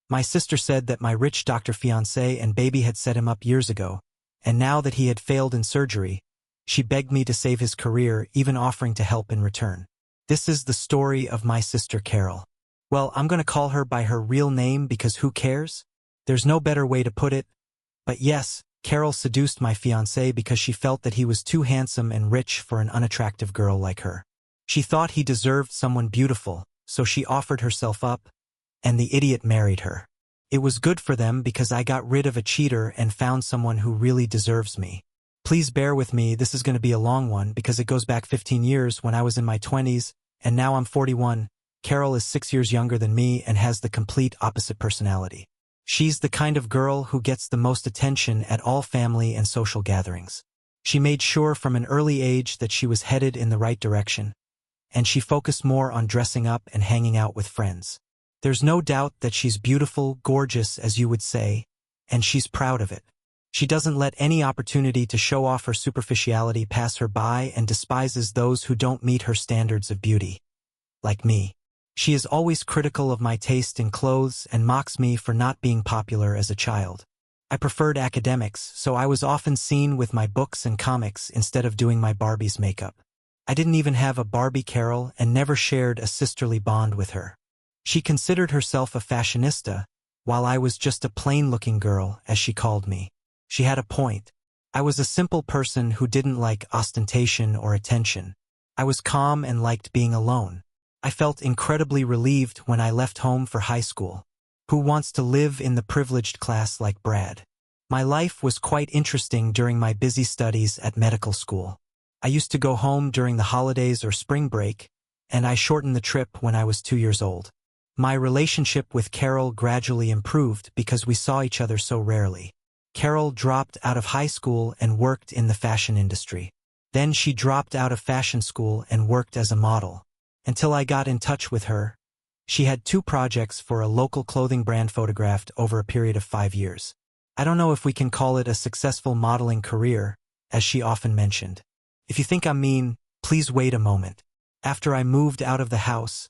My sister said that my rich doctor fiancé and baby had set him up years ago, and now that he had failed in surgery, she begged me to save his career, even offering to help in return. This is the story of my sister Carol. Well, I'm going to call her by her real name because who cares? There's no better way to put it. But yes, Carol seduced my fiancé because she felt that he was too handsome and rich for an unattractive girl like her. She thought he deserved someone beautiful, so she offered herself up, and the idiot married her. It was good for them because I got rid of a cheater and found someone who really deserves me. Please bear with me, this is going to be a long one because it goes back 15 years when I was in my 20s, and now I'm 41. Carol is 6 years younger than me and has the complete opposite personality. She's the kind of girl who gets the most attention at all family and social gatherings. She made sure from an early age that she was headed in the right direction, and she focused more on dressing up and hanging out with friends. There's no doubt that she's beautiful, gorgeous, as you would say, and she's proud of it. She doesn't let any opportunity to show off her superficiality pass her by and despises those who don't meet her standards of beauty. Like me. She is always critical of my taste in clothes and mocks me for not being popular as a child. I preferred academics, so I was often seen with my books and comics instead of doing my Barbie's makeup. I didn't even have a Barbie Carol and never shared a sisterly bond with her. She considered herself a fashionista, while I was just a plain-looking girl, as she called me. She had a point. I was a simple person who didn't like ostentation or attention. I was calm and liked being alone. I felt incredibly relieved when I left home for high school. Who wants to live in the privileged class like Brad? My life was quite interesting during my busy studies at medical school. I used to go home during the holidays or spring break, and I shortened the trip when I was 2 years old. My relationship with Carol gradually improved because we saw each other so rarely. Carol dropped out of high school and worked in the fashion industry. Then she dropped out of fashion school and worked as a model. Until I got in touch with her, she had 2 projects for a local clothing brand photographed over a period of 5 years. I don't know if we can call it a successful modeling career, as she often mentioned. If you think I'm mean, please wait a moment. After I moved out of the house,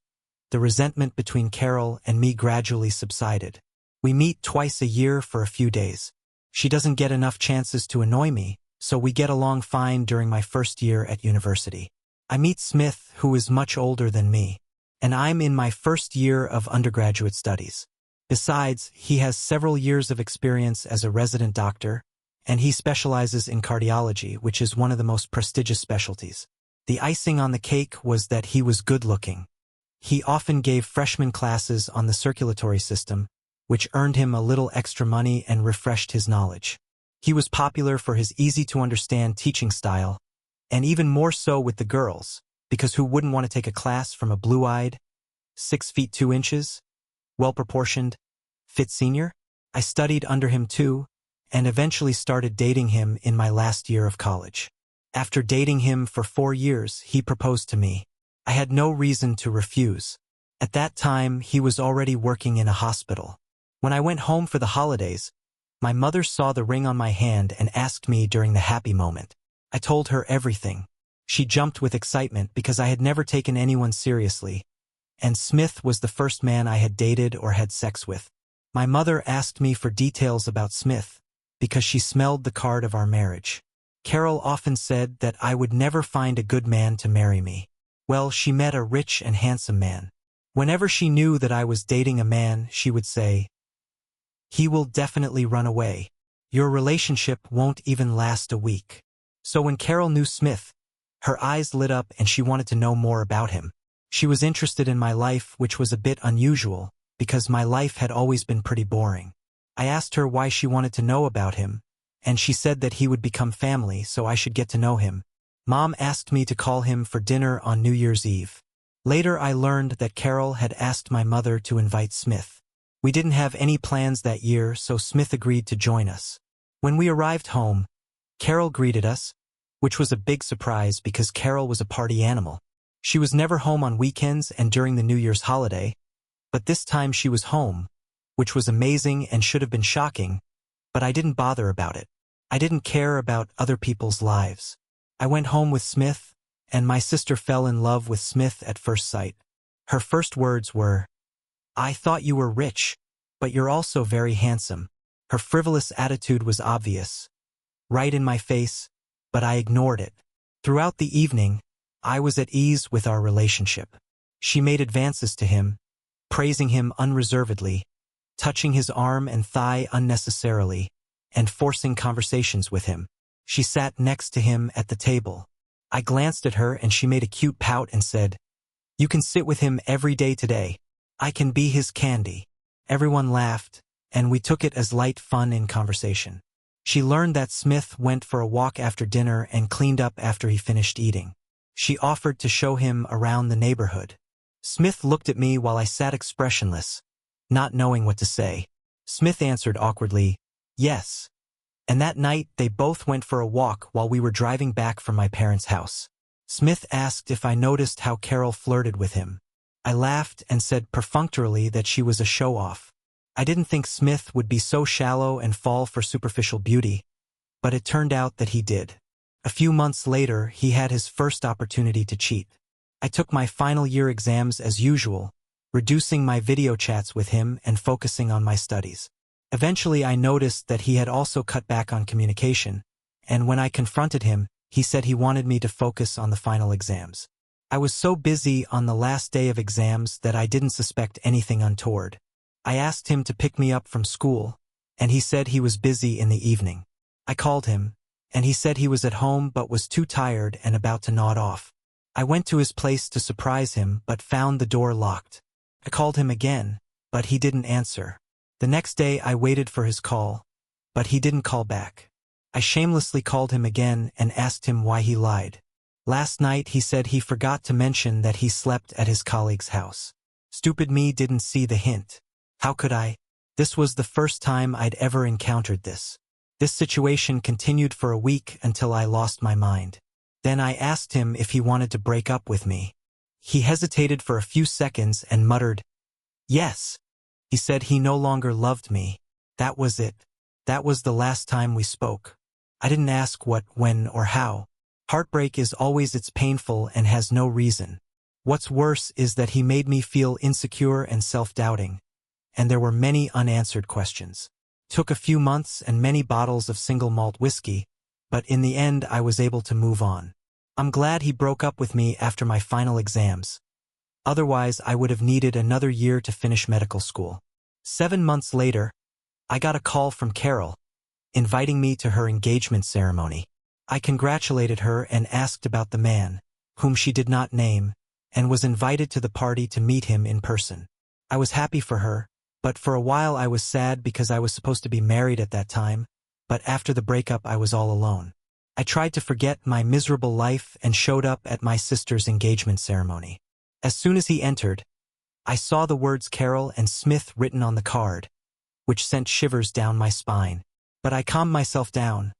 the resentment between Carol and me gradually subsided. We meet twice a year for a few days. She doesn't get enough chances to annoy me, so we get along fine during my first year at university. I meet Smith, who is much older than me, and I'm in my first year of undergraduate studies. Besides, he has several years of experience as a resident doctor, and he specializes in cardiology, which is one of the most prestigious specialties. The icing on the cake was that he was good-looking. He often gave freshman classes on the circulatory system, which earned him a little extra money and refreshed his knowledge. He was popular for his easy-to-understand teaching style, and even more so with the girls, because who wouldn't want to take a class from a blue-eyed, 6 feet 2 inches, well-proportioned, fit senior? I studied under him too, and eventually started dating him in my last year of college. After dating him for 4 years, he proposed to me. I had no reason to refuse. At that time, he was already working in a hospital. When I went home for the holidays, my mother saw the ring on my hand and asked me during the happy moment. I told her everything. She jumped with excitement because I had never taken anyone seriously, and Smith was the first man I had dated or had sex with. My mother asked me for details about Smith because she smelled the card of our marriage. Carol often said that I would never find a good man to marry me. Well, she met a rich and handsome man. Whenever she knew that I was dating a man, she would say, "He will definitely run away. Your relationship won't even last a week." So when Carol knew Smith, her eyes lit up and she wanted to know more about him. She was interested in my life, which was a bit unusual, because my life had always been pretty boring. I asked her why she wanted to know about him, and she said that he would become family, so I should get to know him. Mom asked me to call him for dinner on New Year's Eve. Later I learned that Carol had asked my mother to invite Smith. We didn't have any plans that year, so Smith agreed to join us. When we arrived home, Carol greeted us, which was a big surprise because Carol was a party animal. She was never home on weekends and during the New Year's holiday, but this time she was home, which was amazing and should have been shocking, but I didn't bother about it. I didn't care about other people's lives. I went home with Smith, and my sister fell in love with Smith at first sight. Her first words were, "I thought you were rich." But you're also very handsome. Her frivolous attitude was obvious, right in my face, but I ignored it. Throughout the evening, I was at ease with our relationship. She made advances to him, praising him unreservedly, touching his arm and thigh unnecessarily, and forcing conversations with him. She sat next to him at the table. I glanced at her and she made a cute pout and said, "You can sit with him every day today. I can be his candy." Everyone laughed, and we took it as light fun in conversation. She learned that Smith went for a walk after dinner and cleaned up after he finished eating. She offered to show him around the neighborhood. Smith looked at me while I sat expressionless, not knowing what to say. Smith answered awkwardly, "Yes." And that night they both went for a walk while we were driving back from my parents' house. Smith asked if I noticed how Carol flirted with him. I laughed and said perfunctorily that she was a show-off. I didn't think Smith would be so shallow and fall for superficial beauty, but it turned out that he did. A few months later, he had his first opportunity to cheat. I took my final year exams as usual, reducing my video chats with him and focusing on my studies. Eventually, I noticed that he had also cut back on communication, and when I confronted him, he said he wanted me to focus on the final exams. I was so busy on the last day of exams that I didn't suspect anything untoward. I asked him to pick me up from school, and he said he was busy in the evening. I called him, and he said he was at home but was too tired and about to nod off. I went to his place to surprise him but found the door locked. I called him again, but he didn't answer. The next day I waited for his call, but he didn't call back. I shamelessly called him again and asked him why he lied. Last night he said he forgot to mention that he slept at his colleague's house. Stupid me didn't see the hint. How could I? This was the first time I'd ever encountered this. This situation continued for a week until I lost my mind. Then I asked him if he wanted to break up with me. He hesitated for a few seconds and muttered, "Yes." He said he no longer loved me. That was it. That was the last time we spoke. I didn't ask what, when, or how. Heartbreak is always it's painful and has no reason. What's worse is that he made me feel insecure and self-doubting, and there were many unanswered questions. Took a few months and many bottles of single malt whiskey, but in the end I was able to move on. I'm glad he broke up with me after my final exams. Otherwise, I would have needed another year to finish medical school. 7 months later, I got a call from Carol, inviting me to her engagement ceremony. I congratulated her and asked about the man, whom she did not name, and was invited to the party to meet him in person. I was happy for her, but for a while I was sad because I was supposed to be married at that time, but after the breakup I was all alone. I tried to forget my miserable life and showed up at my sister's engagement ceremony. As soon as he entered, I saw the words Carol and Smith written on the card, which sent shivers down my spine. But I calmed myself down,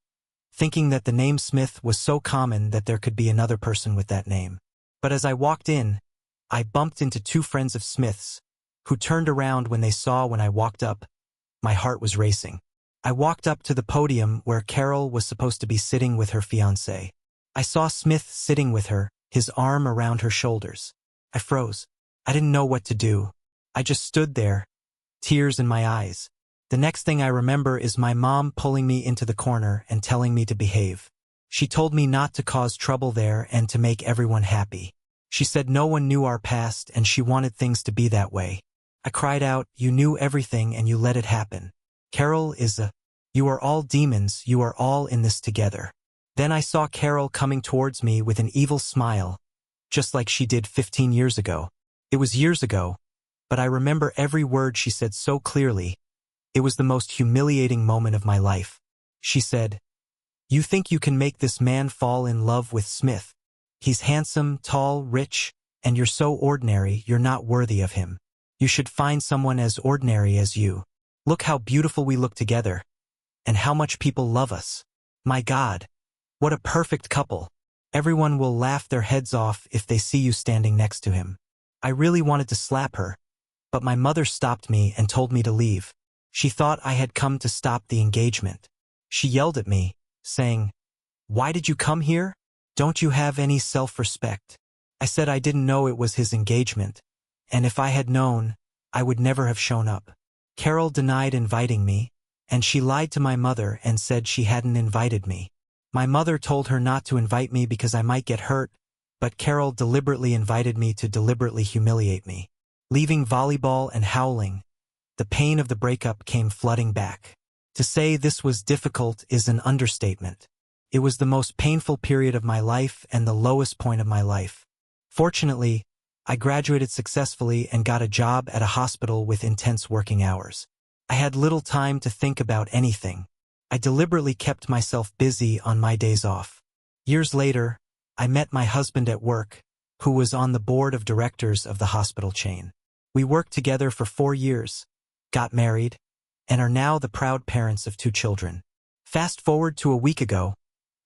thinking that the name Smith was so common that there could be another person with that name. But as I walked in, I bumped into 2 friends of Smith's, who turned around when I walked up. My heart was racing. I walked up to the podium where Carol was supposed to be sitting with her fiancé. I saw Smith sitting with her, his arm around her shoulders. I froze. I didn't know what to do. I just stood there, tears in my eyes. The next thing I remember is my mom pulling me into the corner and telling me to behave. She told me not to cause trouble there and to make everyone happy. She said no one knew our past and she wanted things to be that way. I cried out, "You knew everything and you let it happen. Carol is you are all demons, you are all in this together." Then I saw Carol coming towards me with an evil smile, just like she did 15 years ago. It was years ago, but I remember every word she said so clearly. It was the most humiliating moment of my life. She said, "You think you can make this man fall in love with Smith? He's handsome, tall, rich, and you're so ordinary you're not worthy of him. You should find someone as ordinary as you. Look how beautiful we look together, and how much people love us. My God, what a perfect couple. Everyone will laugh their heads off if they see you standing next to him." I really wanted to slap her, but my mother stopped me and told me to leave. She thought I had come to stop the engagement. She yelled at me, saying, "Why did you come here? Don't you have any self-respect?" I said I didn't know it was his engagement, and if I had known, I would never have shown up. Carol denied inviting me, and she lied to my mother and said she hadn't invited me. My mother told her not to invite me because I might get hurt, but Carol deliberately invited me to deliberately humiliate me. Leaving volleyball and howling, the pain of the breakup came flooding back. To say this was difficult is an understatement. It was the most painful period of my life and the lowest point of my life. Fortunately, I graduated successfully and got a job at a hospital with intense working hours. I had little time to think about anything. I deliberately kept myself busy on my days off. Years later, I met my husband at work, who was on the board of directors of the hospital chain. We worked together for 4 years, got married, and are now the proud parents of 2 children. Fast forward to a week ago,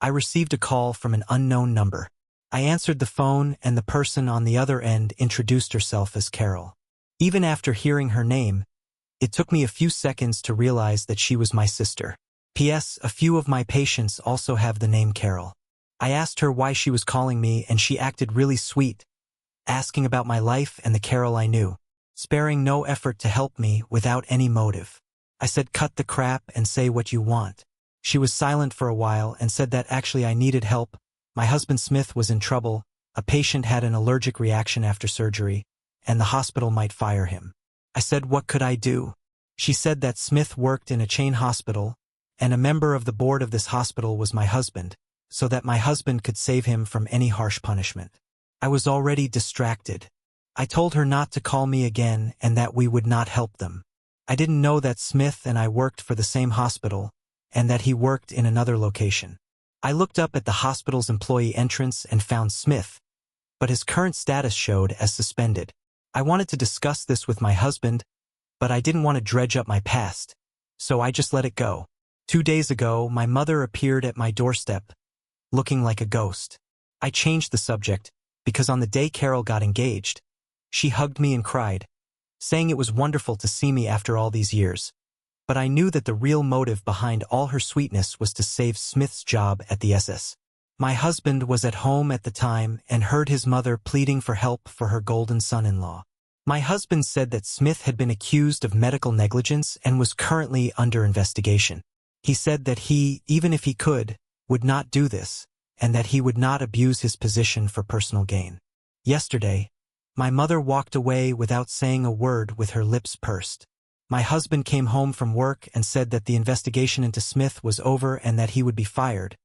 I received a call from an unknown number. I answered the phone and the person on the other end introduced herself as Carol. Even after hearing her name, it took me a few seconds to realize that she was my sister. P.S. A few of my patients also have the name Carol. I asked her why she was calling me and she acted really sweet, asking about my life and the Carol I knew, sparing no effort to help me without any motive. I said cut the crap and say what you want. She was silent for a while and said that actually I needed help. My husband Smith was in trouble, a patient had an allergic reaction after surgery, and the hospital might fire him. I said what could I do? She said that Smith worked in a chain hospital, and a member of the board of this hospital was my husband, so that my husband could save him from any harsh punishment. I was already distracted. I told her not to call me again and that we would not help them. I didn't know that Smith and I worked for the same hospital, and that he worked in another location. I looked up at the hospital's employee entrance and found Smith, but his current status showed as suspended. I wanted to discuss this with my husband, but I didn't want to dredge up my past, so I just let it go. 2 days ago, my mother appeared at my doorstep, looking like a ghost. I changed the subject, because on the day Carol got engaged, she hugged me and cried, saying it was wonderful to see me after all these years. But I knew that the real motive behind all her sweetness was to save Smith's job at the SS. My husband was at home at the time and heard his mother pleading for help for her golden son-in-law. My husband said that Smith had been accused of medical negligence and was currently under investigation. He said that he, even if he could, would not do this, and that he would not abuse his position for personal gain. Yesterday, my mother walked away without saying a word with her lips pursed. My husband came home from work and said that the investigation into Smith was over and that he would be fired,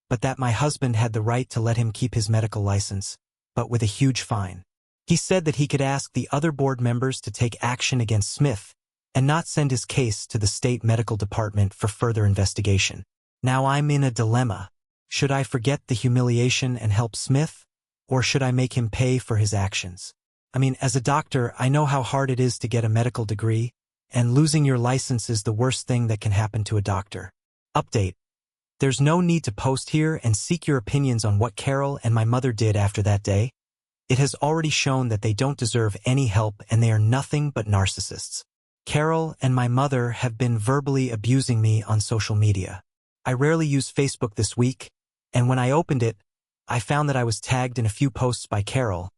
but that my husband had the right to let him keep his medical license, but with a huge fine. He said that he could ask the other board members to take action against Smith and not send his case to the state medical department for further investigation. Now I'm in a dilemma. Should I forget the humiliation and help Smith, or should I make him pay for his actions? I mean, as a doctor, I know how hard it is to get a medical degree, and losing your license is the worst thing that can happen to a doctor. Update. There's no need to post here and seek your opinions on what Carol and my mother did after that day. It has already shown that they don't deserve any help and they are nothing but narcissists. Carol and my mother have been verbally abusing me on social media. I rarely use Facebook this week, and when I opened it, I found that I was tagged in a few posts by Carol,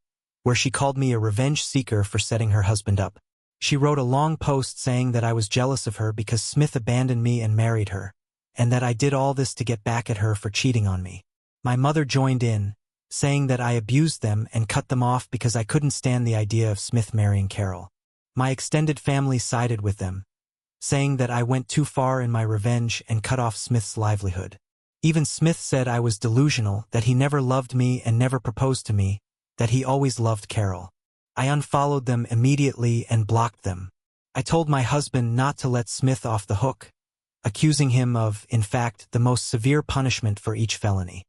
where she called me a revenge seeker for setting her husband up. She wrote a long post saying that I was jealous of her because Smith abandoned me and married her, and that I did all this to get back at her for cheating on me. My mother joined in, saying that I abused them and cut them off because I couldn't stand the idea of Smith marrying Carol. My extended family sided with them, saying that I went too far in my revenge and cut off Smith's livelihood. Even Smith said I was delusional, that he never loved me and never proposed to me, that he always loved Carol. I unfollowed them immediately and blocked them. I told my husband not to let Smith off the hook, accusing him of, in fact, the most severe punishment for each felony.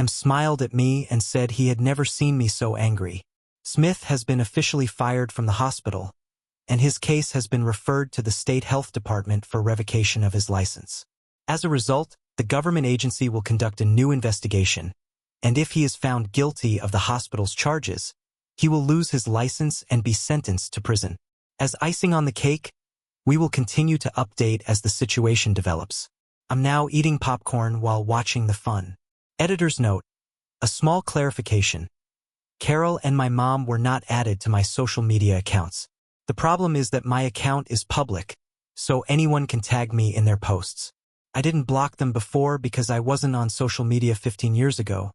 Smiled at me and said he had never seen me so angry. Smith has been officially fired from the hospital, and his case has been referred to the state health department for revocation of his license. As a result, the government agency will conduct a new investigation, and if he is found guilty of the hospital's charges, he will lose his license and be sentenced to prison. As icing on the cake, we will continue to update as the situation develops. I'm now eating popcorn while watching the fun. Editor's note: a small clarification. Carol and my mom were not added to my social media accounts. The problem is that my account is public, so anyone can tag me in their posts. I didn't block them before because I wasn't on social media 15 years ago,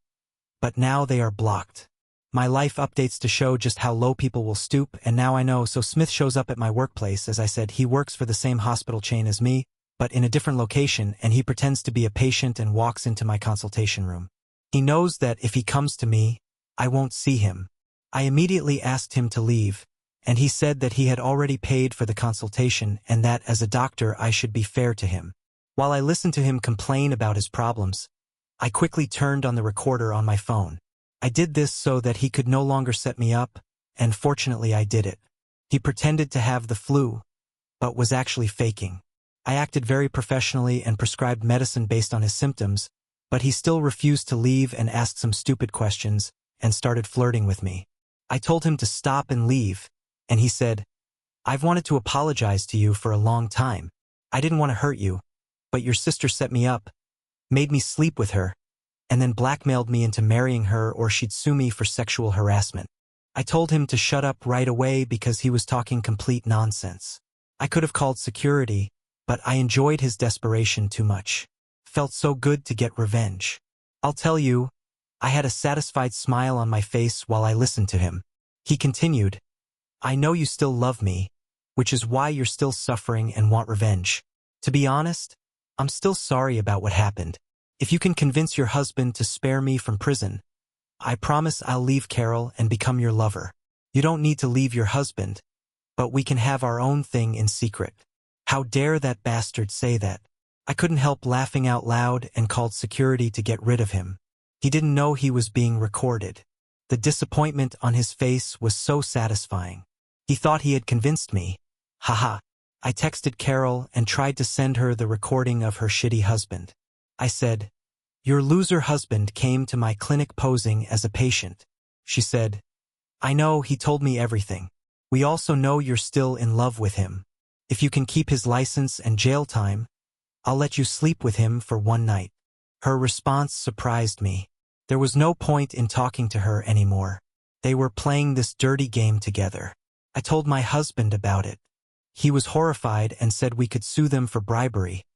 but now they are blocked. My life updates to show just how low people will stoop, and now I know. So Smith shows up at my workplace. As I said, he works for the same hospital chain as me, but in a different location, and he pretends to be a patient and walks into my consultation room. He knows that if he comes to me, I won't see him. I immediately asked him to leave, and he said that he had already paid for the consultation and that as a doctor I should be fair to him. While I listened to him complain about his problems, I quickly turned on the recorder on my phone. I did this so that he could no longer set me up, and fortunately I did it. He pretended to have the flu, but was actually faking. I acted very professionally and prescribed medicine based on his symptoms, but he still refused to leave and asked some stupid questions and started flirting with me. I told him to stop and leave, and he said, "I've wanted to apologize to you for a long time. I didn't want to hurt you, but your sister set me up, made me sleep with her, and then blackmailed me into marrying her or she'd sue me for sexual harassment." I told him to shut up right away because he was talking complete nonsense. I could have called security, but I enjoyed his desperation too much. Felt so good to get revenge. I'll tell you, I had a satisfied smile on my face while I listened to him. He continued, "I know you still love me, which is why you're still suffering and want revenge. To be honest, I'm still sorry about what happened. If you can convince your husband to spare me from prison, I promise I'll leave Carol and become your lover. You don't need to leave your husband, but we can have our own thing in secret." How dare that bastard say that? I couldn't help laughing out loud and called security to get rid of him. He didn't know he was being recorded. The disappointment on his face was so satisfying. He thought he had convinced me. Haha. I texted Carol and tried to send her the recording of her shitty husband. I said, "Your loser husband came to my clinic posing as a patient." She said, "I know, he told me everything. We also know you're still in love with him. If you can keep his license and jail time, I'll let you sleep with him for one night." Her response surprised me. There was no point in talking to her anymore. They were playing this dirty game together. I told my husband about it. He was horrified and said we could sue them for bribery,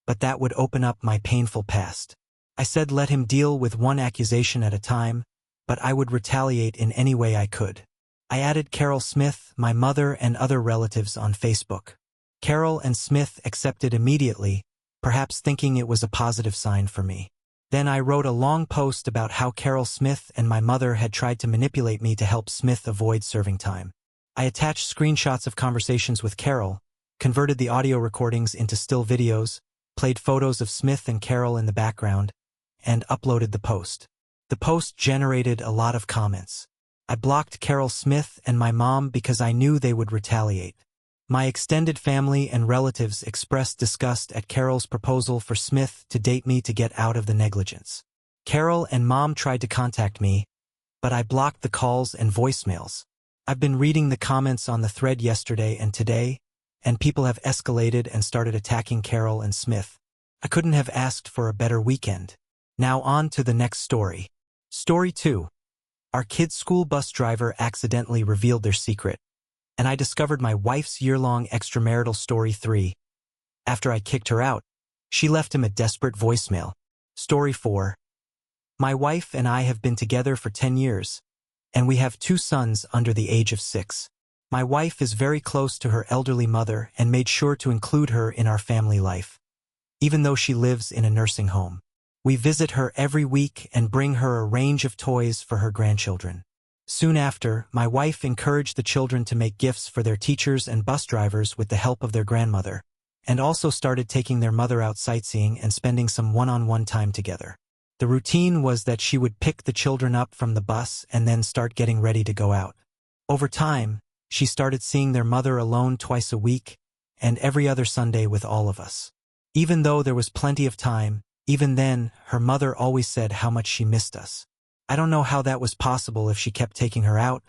but that would open up my painful past. I said let him deal with one accusation at a time, but I would retaliate in any way I could. I added Carol Smith, my mother, and other relatives on Facebook. Carol and Smith accepted immediately, perhaps thinking it was a positive sign for me. Then I wrote a long post about how Carol Smith and my mother had tried to manipulate me to help Smith avoid serving time. I attached screenshots of conversations with Carol, converted the audio recordings into still videos, played photos of Smith and Carol in the background, and uploaded the post. The post generated a lot of comments. I blocked Carol Smith and my mom because I knew they would retaliate. My extended family and relatives expressed disgust at Carol's proposal for Smith to date me to get out of the negligence. Carol and Mom tried to contact me, but I blocked the calls and voicemails. I've been reading the comments on the thread yesterday and today, and people have escalated and started attacking Carol and Smith. I couldn't have asked for a better weekend. Now on to the next story. Story 2. Our kid's school bus driver accidentally revealed their secret, and I discovered my wife's year-long extramarital story 3. After I kicked her out, she left him a desperate voicemail. Story 4. My wife and I have been together for 10 years, and we have 2 sons under the age of 6. My wife is very close to her elderly mother and made sure to include her in our family life, even though she lives in a nursing home. We visit her every week and bring her a range of toys for her grandchildren. Soon after, my wife encouraged the children to make gifts for their teachers and bus drivers with the help of their grandmother, and also started taking their mother out sightseeing and spending some one-on-one time together. The routine was that she would pick the children up from the bus and then start getting ready to go out. Over time, she started seeing their mother alone twice a week and every other Sunday with all of us. Even though there was plenty of time, even then, her mother always said how much she missed us. I don't know how that was possible if she kept taking her out,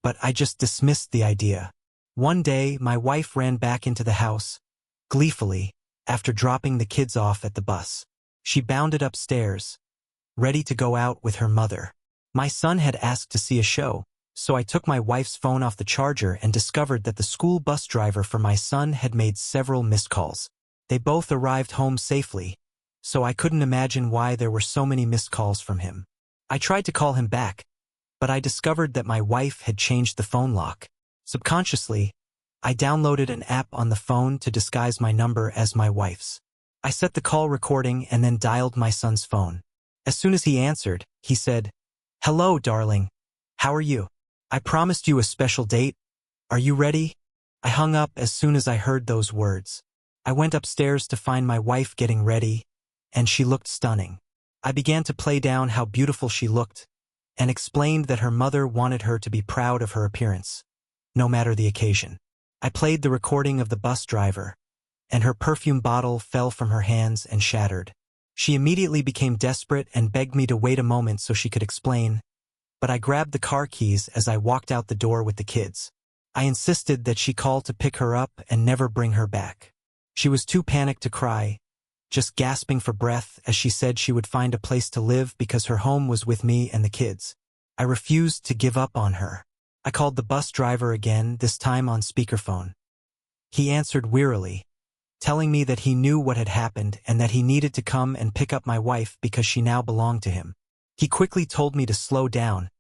but I just dismissed the idea. One day, my wife ran back into the house, gleefully, after dropping the kids off at the bus. She bounded upstairs, ready to go out with her mother. My son had asked to see a show, So I took my wife's phone off the charger and discovered that the school bus driver for my son had made several missed calls. They both arrived home safely, so I couldn't imagine why there were so many missed calls from him. I tried to call him back, but I discovered that my wife had changed the phone lock. Subconsciously, I downloaded an app on the phone to disguise my number as my wife's. I set the call recording and then dialed my son's phone. As soon as he answered, he said, "Hello, darling. How are you? I promised you a special date. Are you ready?" I hung up as soon as I heard those words. I went upstairs to find my wife getting ready, and she looked stunning. I began to play down how beautiful she looked, and explained that her mother wanted her to be proud of her appearance, no matter the occasion. I played the recording of the bus driver, and her perfume bottle fell from her hands and shattered. She immediately became desperate and begged me to wait a moment so she could explain, but I grabbed the car keys as I walked out the door with the kids. I insisted that she call to pick her up and never bring her back. She was too panicked to cry, just gasping for breath as she said she would find a place to live because her home was with me and the kids. I refused to give up on her. I called the bus driver again, this time on speakerphone. He answered wearily, telling me that he knew what had happened and that he needed to come and pick up my wife because she now belonged to him. He quickly told me to slow down,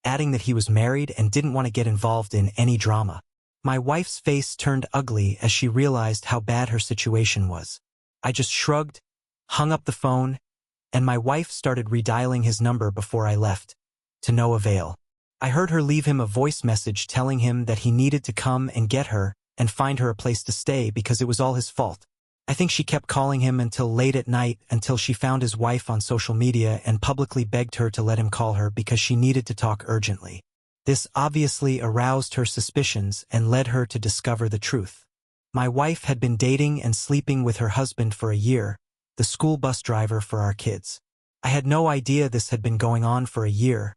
adding that he was married and didn't want to get involved in any drama. My wife's face turned ugly as she realized how bad her situation was. I just shrugged, hung up the phone, and my wife started redialing his number before I left, to no avail. I heard her leave him a voice message telling him that he needed to come and get her and find her a place to stay because it was all his fault. I think she kept calling him until late at night until she found his wife on social media and publicly begged her to let him call her because she needed to talk urgently. This obviously aroused her suspicions and led her to discover the truth. My wife had been dating and sleeping with her husband for a year, the school bus driver for our kids. I had no idea this had been going on for a year,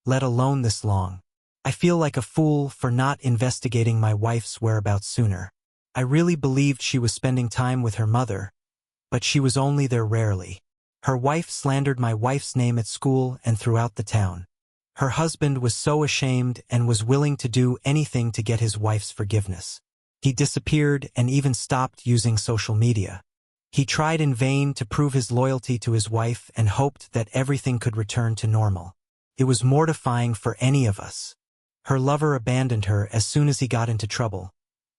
let alone this long. I feel like a fool for not investigating my wife's whereabouts sooner. I really believed she was spending time with her mother, but she was only there rarely. Her wife slandered my wife's name at school and throughout the town. Her husband was so ashamed and was willing to do anything to get his wife's forgiveness. He disappeared and even stopped using social media. He tried in vain to prove his loyalty to his wife and hoped that everything could return to normal. It was mortifying for any of us. Her lover abandoned her as soon as he got into trouble,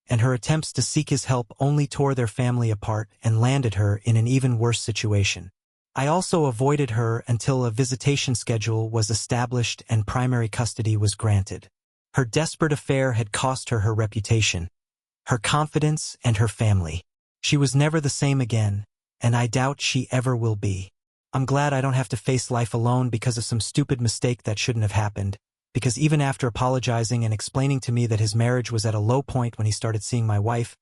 and her attempts to seek his help only tore their family apart and landed her in an even worse situation. I also avoided her until a visitation schedule was established and primary custody was granted. Her desperate affair had cost her her reputation, her confidence, and her family. She was never the same again, and I doubt she ever will be. I'm glad I don't have to face life alone because of some stupid mistake that shouldn't have happened, because even after apologizing and explaining to me that his marriage was at a low point when he started seeing my wife,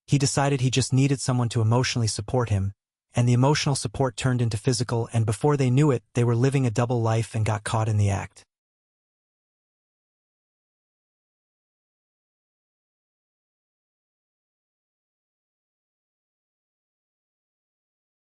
he decided he just needed someone to emotionally support him, and the emotional support turned into physical, and before they knew it, they were living a double life and got caught in the act.